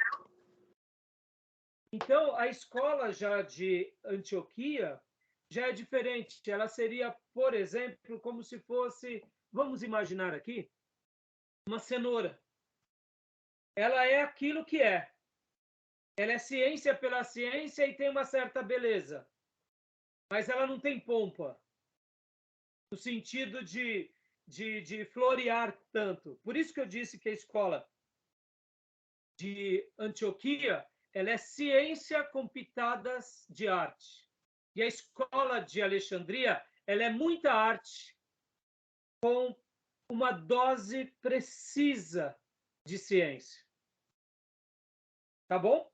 Então, a escola já de Antioquia já é diferente. Ela seria, por exemplo, como se fosse, vamos imaginar aqui, uma cenoura. Ela é aquilo que é. Ela é ciência pela ciência e tem uma certa beleza. Mas ela não tem pompa, no sentido de florear tanto. Por isso que eu disse que a escola de Antioquia ela é ciência com pitadas de arte. E a escola de Alexandria ela é muita arte com uma dose precisa de ciência. Tá bom?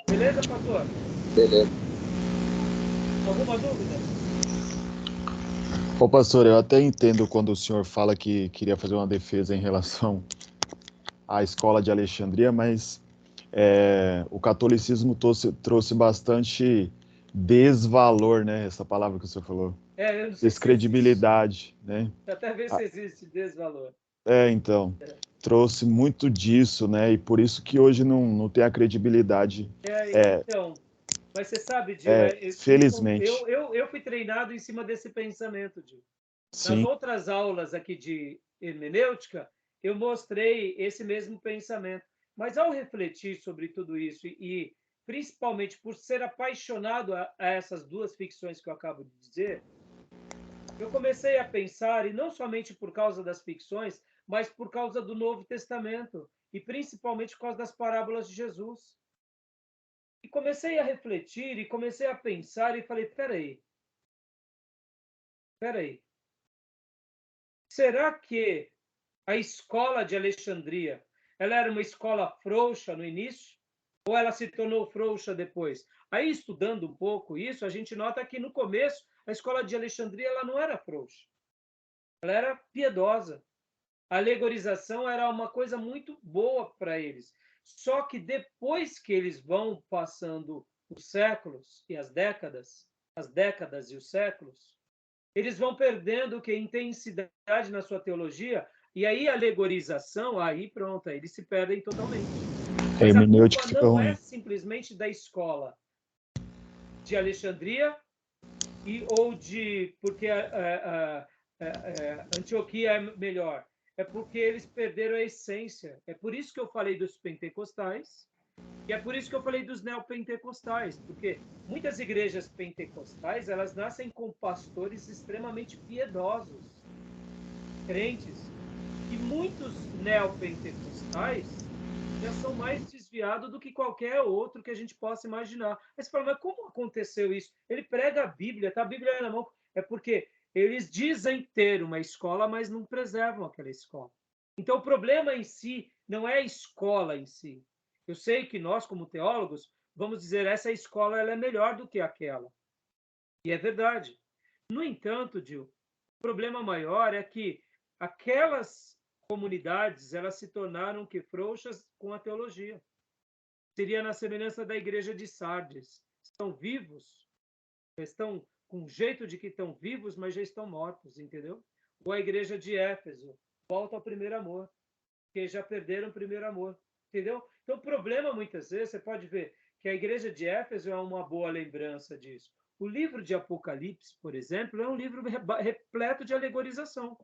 Beleza, pastor? Beleza. Alguma dúvida? Ô, pastor, eu até entendo quando o senhor fala que queria fazer uma defesa em relação à escola de Alexandria, mas o catolicismo trouxe bastante desvalor, né? Essa palavra que o senhor falou. Descredibilidade, né? Até ver se existe desvalor. Então. Trouxe muito disso, né? E por isso que hoje não tem a credibilidade. Então, mas você sabe, Dio, felizmente. Eu fui treinado em cima desse pensamento, Dio. Nas outras aulas aqui de hermenêutica, eu mostrei esse mesmo pensamento. Mas ao refletir sobre tudo isso e principalmente por ser apaixonado a essas duas ficções que eu acabo de dizer, eu comecei a pensar, e não somente por causa das ficções, mas por causa do Novo Testamento, e principalmente por causa das parábolas de Jesus. E comecei a refletir, e comecei a pensar, e falei, peraí, será que a escola de Alexandria, ela era uma escola frouxa no início? Ou ela se tornou frouxa depois? Aí, estudando um pouco isso, a gente nota que, no começo, a escola de Alexandria ela não era frouxa. Ela era piedosa. A alegorização era uma coisa muito boa para eles. Só que depois que eles vão passando os séculos e as décadas e os séculos, eles vão perdendo que intensidade na sua teologia, e aí a alegorização, aí pronto, aí eles se perdem totalmente. A Mas a hermenêutica culpa fica não é ruim. simplesmente da escola de Alexandria ou de porque Antioquia é melhor. É porque eles perderam a essência. É por isso que eu falei dos pentecostais, e é por isso que eu falei dos neopentecostais, porque muitas igrejas pentecostais, elas nascem com pastores extremamente piedosos, crentes, e muitos neopentecostais já são mais desviados do que qualquer outro que a gente possa imaginar. Aí você fala, mas como aconteceu isso? Ele prega a Bíblia, tá a Bíblia na mão. É porque eles dizem ter uma escola, mas não preservam aquela escola. Então, o problema em si não é a escola em si. Eu sei que nós, como teólogos, vamos dizer essa escola ela é melhor do que aquela. E é verdade. No entanto, Gil, o problema maior é que aquelas comunidades elas se tornaram que frouxas com a teologia. Seria na semelhança da igreja de Sardes. Estão vivos, estão com jeito de que estão vivos, mas já estão mortos, entendeu? Ou a igreja de Éfeso, volta ao primeiro amor, porque já perderam o primeiro amor, entendeu? Então, o problema, muitas vezes, você pode ver que a igreja de Éfeso é uma boa lembrança disso. O livro de Apocalipse, por exemplo, é um livro repleto de alegorização.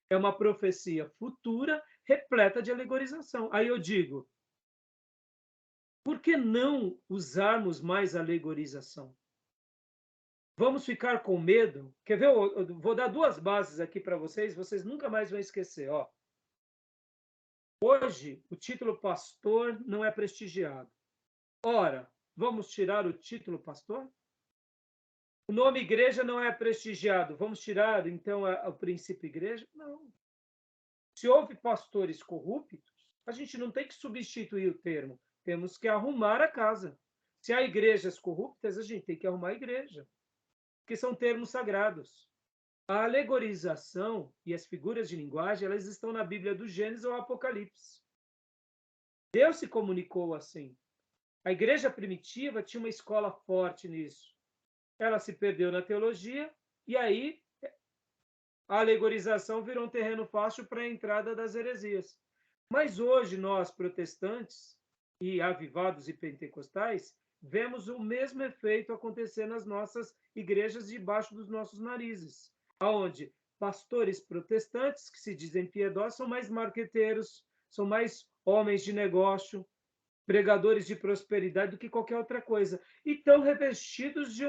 É uma profecia futura repleta de alegorização. Aí eu digo, por que não usarmos mais alegorização? Vamos ficar com medo? Quer ver? Eu vou dar duas bases aqui para vocês nunca mais vão esquecer. Ó. Hoje, o título pastor não é prestigiado. Ora, vamos tirar o título pastor? O nome igreja não é prestigiado. Vamos tirar, então, o princípio igreja? Não. Se houve pastores corruptos, a gente não tem que substituir o termo. Temos que arrumar a casa. Se há igrejas corruptas, a gente tem que arrumar a igreja. Porque são termos sagrados. A alegorização e as figuras de linguagem, elas estão na Bíblia do Gênesis ou Apocalipse. Deus se comunicou assim. A igreja primitiva tinha uma escola forte nisso. Ela se perdeu na teologia e aí a alegorização virou um terreno fácil para a entrada das heresias. Mas hoje nós, protestantes e avivados e pentecostais, vemos o mesmo efeito acontecer nas nossas igrejas debaixo dos nossos narizes, aonde pastores protestantes que se dizem piedosos são mais marqueteiros, são mais homens de negócio, pregadores de prosperidade do que qualquer outra coisa. E estão revestidos de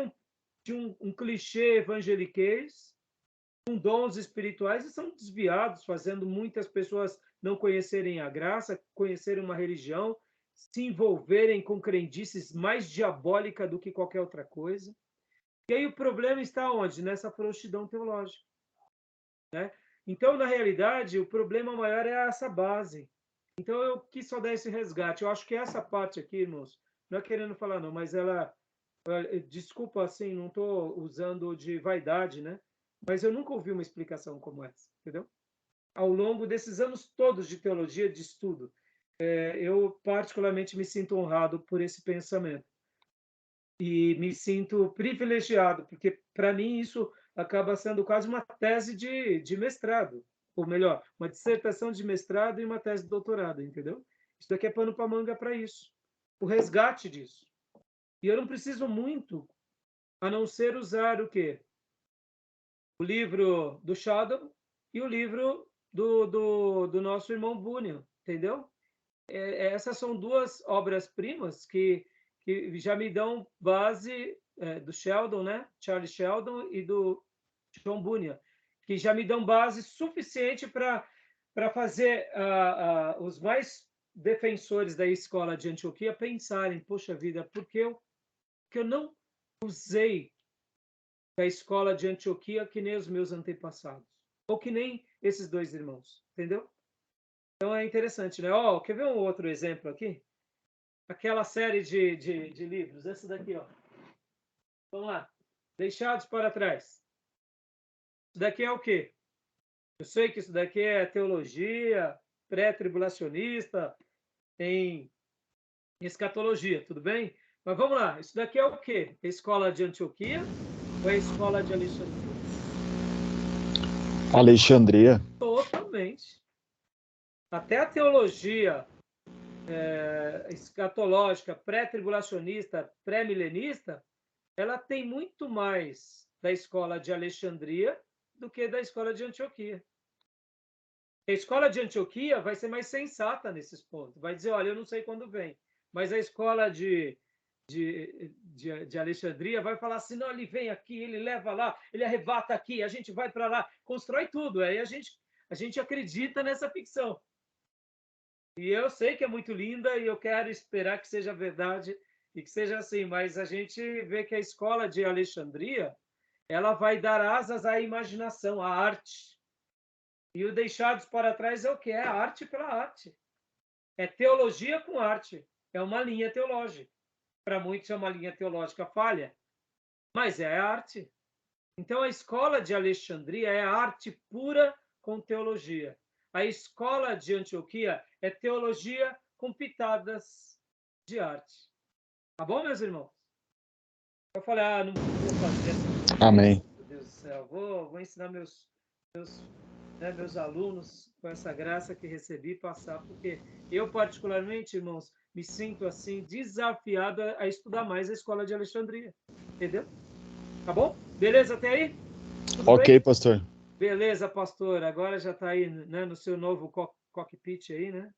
um clichê evangeliquez, com dons espirituais, e são desviados, fazendo muitas pessoas não conhecerem a graça, conhecerem uma religião, se envolverem com crendices mais diabólica do que qualquer outra coisa. E aí o problema está onde? Nessa frouxidão teológica. Né? Então, na realidade, o problema maior é essa base. Então, eu quis só dar esse resgate. Eu acho que essa parte aqui, irmãos, não é querendo falar não, mas ela... Desculpa, assim, não estou usando de vaidade, né? Mas eu nunca ouvi uma explicação como essa, entendeu? Ao longo desses anos todos de teologia, de estudo, eu particularmente me sinto honrado por esse pensamento. E me sinto privilegiado, porque para mim isso acaba sendo quase uma tese de mestrado, ou melhor, uma dissertação de mestrado e uma tese de doutorado, entendeu? Isso daqui é pano para manga para isso. O resgate disso. E eu não preciso muito, a não ser usar o quê? O livro do Shadow e o livro do nosso irmão Bunyan, entendeu? Essas são duas obras-primas que já me dão base do Sheldon, né? Charles Sheldon e do John Bunyan. que já me dão base suficiente para fazer os mais defensores da escola de Antioquia pensarem, poxa vida, por que eu não usei da escola de Antioquia que nem os meus antepassados? Ou que nem esses dois irmãos, entendeu? Então é interessante, né? Quer ver um outro exemplo aqui? Aquela série de livros, esse daqui, ó. Vamos lá. Deixados para trás. Isso daqui é o quê? Eu sei que isso daqui é teologia, pré-tribulacionista, tem escatologia, tudo bem? Mas vamos lá. Isso daqui é o quê? É a escola de Antioquia ou é a escola de Alexandria? Alexandria. Totalmente. Até a teologia escatológica, pré-tribulacionista, pré-milenista, ela tem muito mais da escola de Alexandria do que da escola de Antioquia. A escola de Antioquia vai ser mais sensata nesses pontos. Vai dizer, olha, eu não sei quando vem. Mas a escola de Alexandria vai falar assim, não, ele vem aqui, ele leva lá, ele arrebata aqui, a gente vai para lá, constrói tudo. Aí a gente acredita nessa ficção. E eu sei que é muito linda e eu quero esperar que seja verdade e que seja assim, mas a gente vê que a escola de Alexandria, ela vai dar asas à imaginação, à arte. E o deixados para trás é o que? É a arte pela arte. É teologia com arte. É uma linha teológica. Para muitos é uma linha teológica falha, mas é arte. Então a escola de Alexandria é arte pura com teologia. A escola de Antioquia é teologia com pitadas de arte. Tá bom, meus irmãos? Eu falei, não vou fazer essa. Amém. Meu Deus do céu, vou ensinar meus alunos com essa graça que recebi passar, porque eu, particularmente, irmãos, me sinto assim desafiado a estudar mais a escola de Alexandria. Entendeu? Tá bom? Beleza até aí? Tudo Ok, bem? pastor. Beleza, pastor. Agora já está aí, né, no seu novo cockpit aí, né?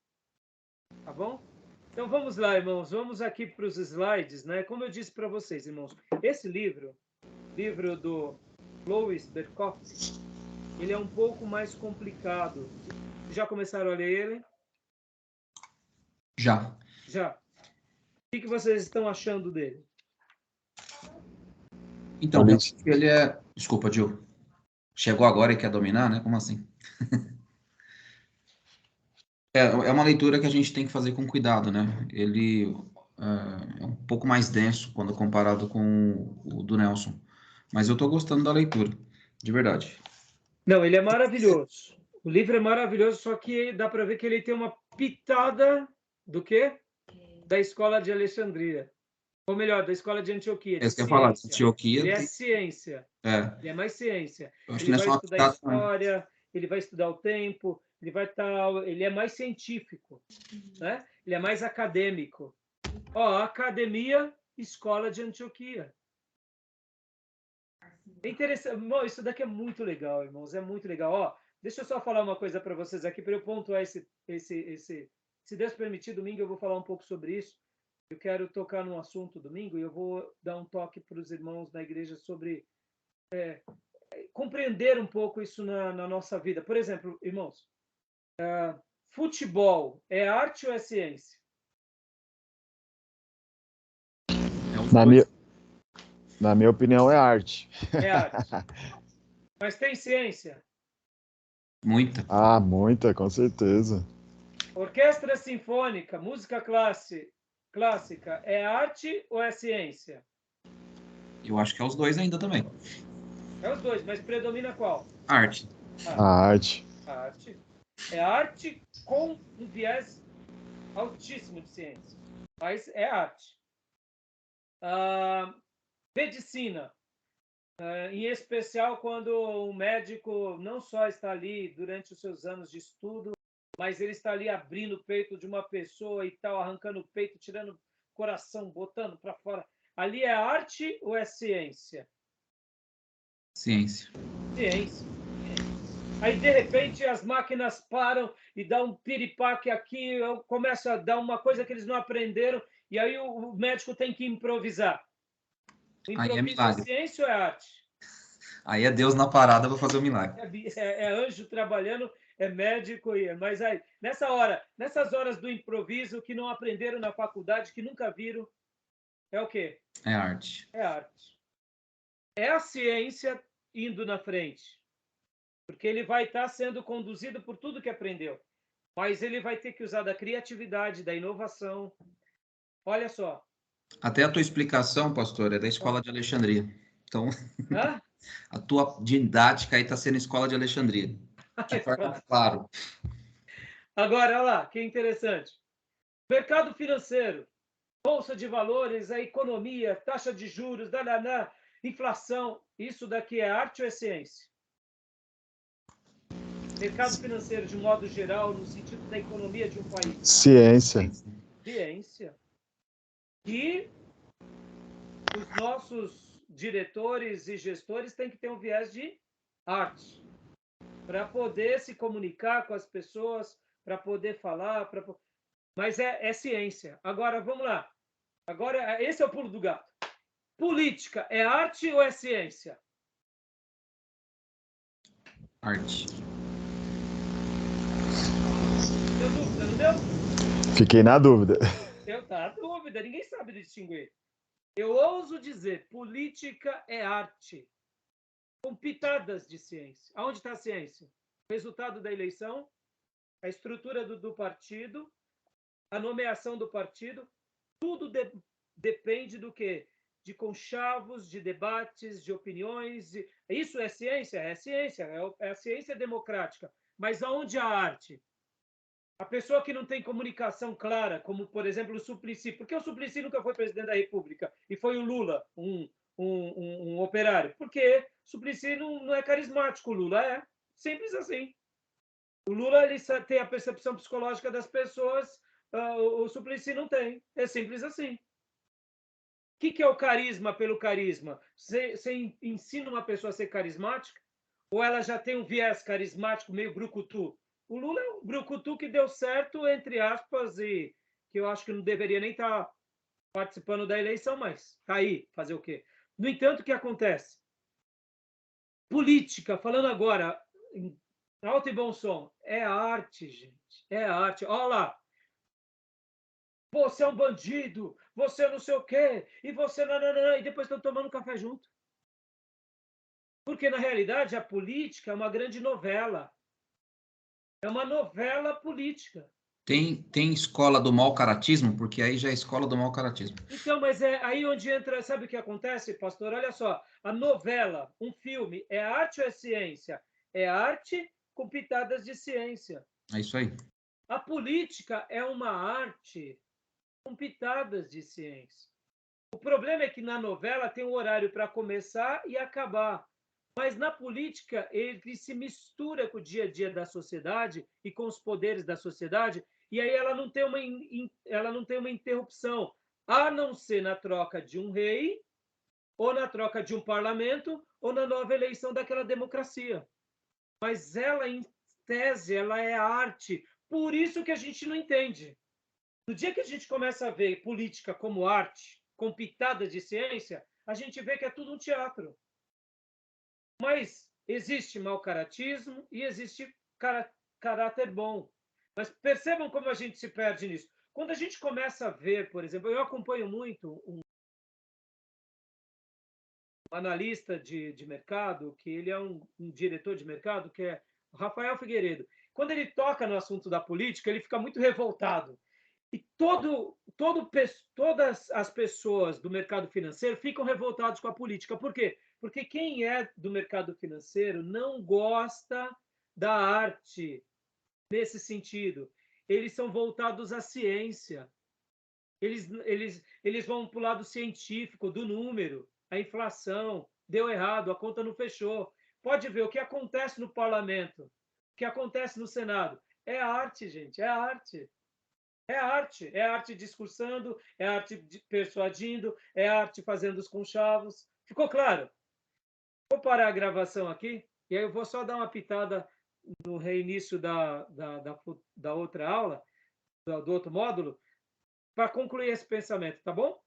Tá bom? Então vamos lá, irmãos. Vamos aqui para os slides, né? Como eu disse para vocês, irmãos, esse livro do Louis Berkowitz, ele é um pouco mais complicado. Já começaram a ler ele? Já. Já. O que vocês estão achando dele? Então, ele é... Desculpa, Gil. Chegou agora e quer dominar, né? Como assim? É uma leitura que a gente tem que fazer com cuidado, né? Ele é um pouco mais denso quando comparado com o do Nelson. Mas eu estou gostando da leitura, de verdade. Não, ele é maravilhoso. O livro é maravilhoso, só que dá para ver que ele tem uma pitada do quê? Da escola de Alexandria. Ou melhor, da escola de Antioquia, de Esse que eu ia falar, ciência. Antioquia Ele é tem... ciência. É, Ele é mais ciência. eu acho que Ele não é vai só uma estudar pitada, história, ele vai estudar o tempo, ele é mais científico, né? Ele é mais acadêmico. Academia, escola de Antioquia. É interessante. Isso daqui é muito legal, irmãos. É muito legal. Deixa eu só falar uma coisa para vocês aqui, para eu pontuar esse. Se Deus permitir, domingo eu vou falar um pouco sobre isso. Eu quero tocar num assunto domingo e eu vou dar um toque para os irmãos da igreja sobre compreender um pouco isso na nossa vida. Por exemplo, irmãos, futebol é arte ou é ciência? Na minha opinião, é arte. É arte. Mas tem ciência? Muita. Muita, com certeza. Orquestra sinfônica, música clássica, é arte ou é ciência? Eu acho que é os dois ainda também. É os dois, mas predomina qual? Arte. A arte. A arte. É arte com um viés altíssimo de ciência. Mas é arte. Medicina. Em especial quando um médico não só está ali durante os seus anos de estudo, mas ele está ali abrindo o peito de uma pessoa e tal, arrancando o peito, tirando o coração, botando para fora. Ali é arte ou é ciência? Ciência. Ciência. Aí, de repente, as máquinas param e dá um piripaque aqui, começa a dar uma coisa que eles não aprenderam, e aí o médico tem que improvisar. O improviso é ciência ou é arte? Aí é Deus na parada para fazer o milagre. É anjo trabalhando, é médico, mas aí, nessas horas do improviso, que não aprenderam na faculdade, que nunca viram, é o quê? É arte. É arte. É a ciência indo na frente, porque ele vai estar sendo conduzido por tudo que aprendeu, mas ele vai ter que usar da criatividade, da inovação. Olha só. Até a tua explicação, pastor, é da Escola de Alexandria. Então, Hã? a tua didática aí está sendo Escola de Alexandria. De forma claro. Agora, olha lá, que interessante. Mercado financeiro, bolsa de valores, a economia, taxa de juros, inflação. Isso daqui é arte ou é ciência? Mercado financeiro, de modo geral, no sentido da economia de um país. Ciência. Ciência. E os nossos diretores e gestores têm que ter um viés de arte para poder se comunicar com as pessoas, para poder falar, mas é ciência. Agora, vamos lá. Agora, esse é o pulo do gato. Política é arte ou é ciência? Arte. Deu dúvida, não deu? Fiquei na dúvida. Tá dúvida, ninguém sabe distinguir. Eu ouso dizer, política é arte, com pitadas de ciência. Aonde está a ciência? O resultado da eleição, a estrutura do partido, a nomeação do partido, tudo depende do quê? De conchavos, de debates, de opiniões. Isso é ciência? É ciência, é a ciência democrática. Mas aonde a arte? A pessoa que não tem comunicação clara, como, por exemplo, o Suplicy. Por que o Suplicy nunca foi presidente da República? E foi o Lula, um operário? Porque o Suplicy não é carismático, o Lula é. Simples assim. O Lula ele tem a percepção psicológica das pessoas, o Suplicy não tem. É simples assim. O que é o carisma pelo carisma? Você ensina uma pessoa a ser carismática? Ou ela já tem um viés carismático meio brucutu? O Lula é um brucutu que deu certo, entre aspas, e que eu acho que não deveria nem estar participando da eleição, mas está aí, fazer o quê? No entanto, o que acontece? Política, falando agora, em alto e bom som, é arte, gente. É arte. Olha lá. Você é um bandido, você não sei o quê, e você... e depois estão tomando café junto. Porque, na realidade, a política é uma grande novela. É uma novela política. Tem escola do mau caratismo? Porque aí já é escola do mau caratismo. Então, mas é aí onde entra... Sabe o que acontece, pastor? Olha só. A novela, um filme, é arte ou é ciência? É arte com pitadas de ciência. É isso aí. A política é uma arte com pitadas de ciência. O problema é que na novela tem um horário para começar e acabar. Mas na política, ele se mistura com o dia a dia da sociedade e com os poderes da sociedade, e aí ela não tem uma interrupção, a não ser na troca de um rei, ou na troca de um parlamento, ou na nova eleição daquela democracia. Mas ela, em tese, ela é arte. Por isso que a gente não entende. No dia que a gente começa a ver política como arte, com pitadas de ciência, a gente vê que é tudo um teatro. Mas existe mau caratismo e existe caráter bom. Mas percebam como a gente se perde nisso. Quando a gente começa a ver, por exemplo, eu acompanho muito um analista de mercado, que ele é um diretor de mercado, que é o Rafael Figueiredo. Quando ele toca no assunto da política, ele fica muito revoltado. E todas as pessoas do mercado financeiro ficam revoltados com a política. Por quê? Porque quem é do mercado financeiro não gosta da arte nesse sentido. Eles são voltados à ciência. Eles vão para o lado científico, do número, a inflação, deu errado, a conta não fechou. Pode ver o que acontece no parlamento, o que acontece no Senado. É arte, gente, é arte. É arte discursando, é arte persuadindo, é arte fazendo os conchavos. Ficou claro? Vou parar a gravação aqui e aí eu vou só dar uma pitada no reinício da outra aula, do outro módulo, para concluir esse pensamento, tá bom?